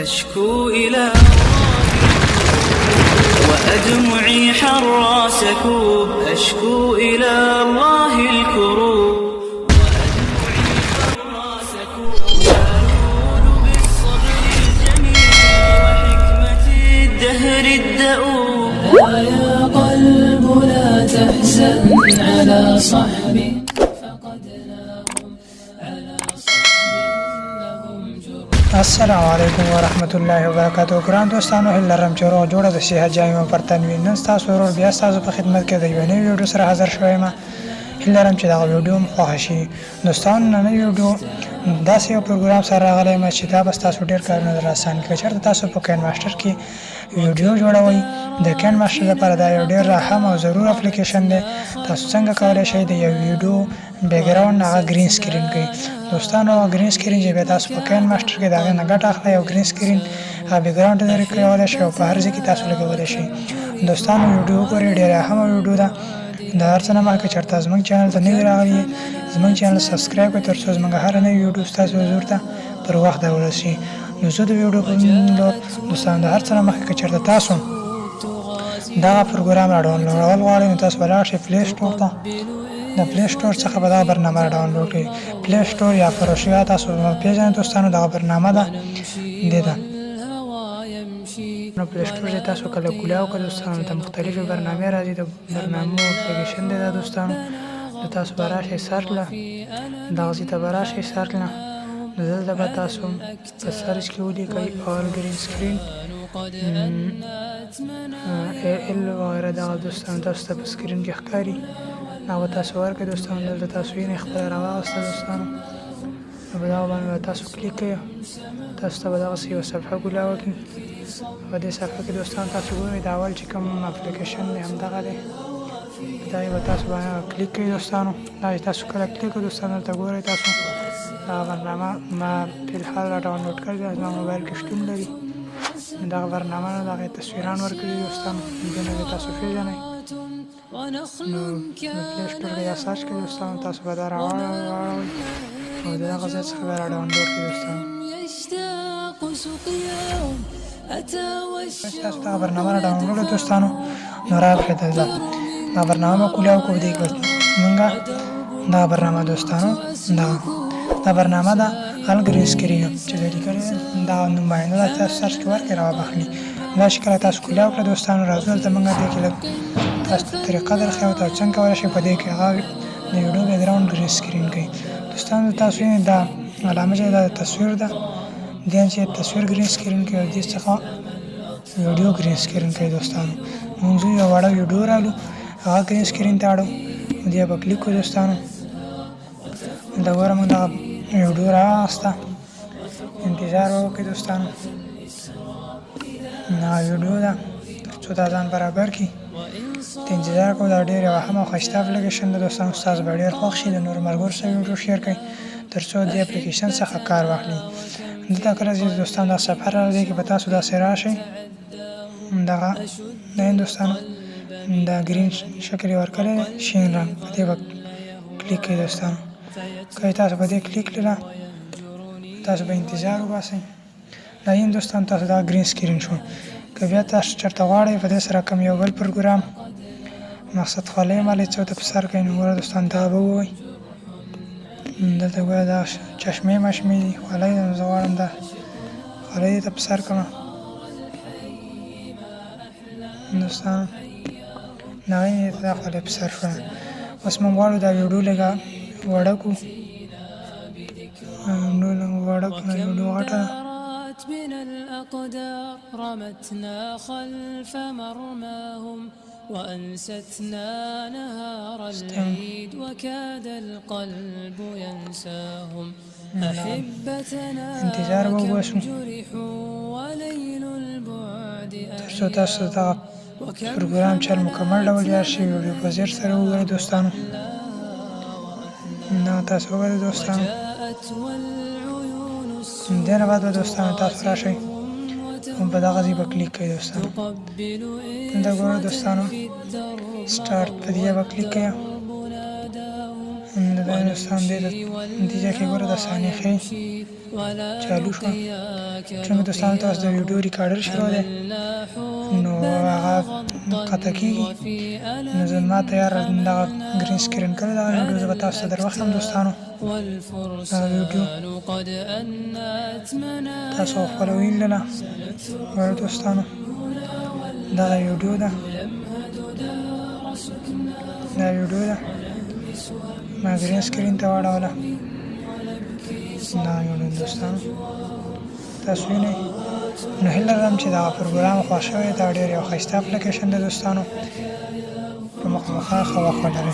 أشكو إلى وأدمعي حر سكوب أشكو إلى الله الكروب وأدمعي حر سكوب ألول بالصبر الجميل وحكمة الدهر الدؤوب لا يا قلب لا تحزن على صحبي فقد لهم على صحب لهم جرح. السلام علیکم ورحمت الله وبرکاتہ. ګران دوستانو هیله لرم چې روغ جوړه د صحت جامې پر تنوین نن تاسو ورور بیا تاسو په خدمت کې د یو نوي ویډیو سره حاضر شوم. هیله لرم چې دا ویډیو مو خوښ شي. دوستانو نن ویډیو داسې یو پروګرام سره راغلی م چې دا به تاسو ډیر کارونه در آسان کړي. چېرته تاسو په کین ماستر کې ویډیو جوړوئ د کین ماستر لپاره دا یو ډیر راهم او ضرور اپلیکیشن دی. تاسو څنګه کولی شئ د یو ویډیو بیکګراوند هغه گرین سکرین کړئ. دوستانو گرین سکرین چې به تاسو په کین ماستر کې د هغې نه ګټه اخلئ او گرین سکرین هغه بیکګراوند لرې کولی شئ او په هر ځای کې تاسو لګولی شئ. دوستانو ویډیو وګورئ ډېره اهمه ویډیو ده. د هر څه نه مخکې چېرته زموږ چینل ته نوي راغلي زموږ چینل سبسکرایب کړئ تر څو زموږ هره نوې ویډیو ستاسو حضور ته پر وخت ورسي. نو زه د ویډیو په لور دوستانو د هر څه نه مخکې که چېرته تاسو دغه پروګرام را ډاونلوډول غواړئ نو تاسو به لاړ شئ پلی سټور ته. د پلی سټور څخه به دغه برنامه را ډاونلوډ کړئ. پلی سټور یا فروشیا تاسو پیژنئ دوستانو دغه برنامه ده دې ده. نو پلی سټور چې تاسو کله کولاو کړئ دوستانو ته مختلفې برنامې راځي. د برنامو اپلیکیشن دی دا دوستانو. نو تاسو به راشئ سرچ له دغسې ته به راشئ سرچ له نو دلته به تاسو په سرچ کې ولیکئ آل ګرین سکرین ال وغیره دغه دوستانو تاسو ته په سکرین کې ښکاري. هغه تاسو ورکړئ دوستانو. دلته تاسو وینئ خپله راواغسته دوستانو. نو په دغه باندې به تاسو کلیک کړئ. تاسو ته به دغسې یوه صفحه ګولاوه کړي. په دې صفحه کې دوستانو تاسو ګورئ د اول چې کوم اپلیکیشن دی همدغه دی. په دغې به تاسو باندې کلیک کړئ دوستانو. دا چې تاسو کله کلیک کړئ دوستانو دلته ګورئ تاسو دغه برنامه ما فلحال را ډاونلوډ کړې ده. زما موبایل کې شتون لري. دغه برنامه نه د هغې تصویران ورکړي دوستانو. دونه دې تاسو پېژنئ. نو پلی سټور کې دا سرچ کړئ دوستانو. تاسو به دا راواړوئ او د دغه ځای څخه به را ډاونلوډ کړئ دوستانو. تاسو دغه برنامه را ډاونلوډ دوستانو. نو راغلئ دلته دا برنامه به کولاو کړو. دې کې مونږ دا برنامه دوستانو دا برنامه ده ال ګرین سکرین چې دا لیکلي دا نوم باندې دا تاسو سرچ کې ورکړئ راوبخلي. دا چې کله تاسو کولاو کړئ دوستانو راځو دلته مونږ دې کې لږ تاسو ته طریقه درښیو تاسو څنګه کولی شئ په دې کې هغه د ویډیو بیکګراوند ګرین سکرین کړئ. دوستانو تاسو وینئ دا علامه چې دا تصویر ده دې چې تصویر ګرین سکرین کړئ او دې څخه ویډیو ګرین سکرین کړئ دوستانو. مونږ یو وړه ویډیو رالو هغه ګرین سکرین ته اړو دې به کلیک کړو دوستانو. دا ګوره مونږ دغه ویډیو راواغسته. انتظار به وکړئ دوستانو. دا ویډیو ده تر څو دا ځان برابر کړي. ته انتظار کوو. دا ډېر یو اهم او ښایسته اپلیکیشن ده دوستانو. ستاسو به ډېر خوښ شي. د نورو ملګرو سره ویډیو شیر کړئ تر څو دې اپلیکیشن څخه کار واخلي. دلته کله چې دوستانو دا صفحه راځي کې به تاسو داسې راشئ. دغه دوستانو دا گرین شکل یې ورکړی دی شین رنګ. په دې به کلیک کړئ دوستانو. که تاسو په دې کلیک کړله تاسو به انتظار وباسئ. دا یې دوستانو تاسو دا گرین سکرین شو. که بیا تاسو چېرته غواړئ په دې سره کوم یو بل پروګرام مقصد خولۍ مالې څو ته په سر کوئ نو ګوره دوستانو دا به ووایي. دلته ګوره دا چشمې مشمې دي خولۍ ده. نو زه غواړم دا خولۍ دې ته په سر کړمه دوستانو. هغې مې ته دا خولۍ په سر شوه. اوس موږ غواړو دا ویډیو لږه وړه کړو. ویډیو غټه ده. من الأقدار رمتنا خلف مرماهم وأنستنا نهار العيد وكاد القلب ينساهم أحبتنا جرحوا وليل البعد تر څو تاسو دغه پروګرام چل مکمل ډول یاد شي ویډیو په ځیر سره وګورئ دوستانو. نو تاسو وګورئ دوستانو. دې نه بعد به دوستانو تاسو راشئ په دغه ځای به کلیک کړئ دوستانو. دا ګوره دوستانو سټارټ په دې به کلیک کړئ. دا دوستان دې نتیجه کې ګوره د ثانیې ښیي چالو شوه چونکې دوستان تاسو د ویډیو ریکارډر شروع دی نو هغه قطع کېږي نو زه ما تیار دغه ګرین سکرین کړی دغه ویډیو زه به تاسو ته در وښیم دوستانو دغه ویډیو تاسو خپله ویلله ګوره دوستانو دغه ویډیو ده دا ویډیو ده ما ګرین سکرین ته واړوله دا ویډیو دوستانو تاسو وینئ نو هیله لرم چې دغه پروګرام خوښ شوی دا ډېر یو ښایسته اپلیکیشن دی دوستانو په مخامخا ښه وخت ولرئ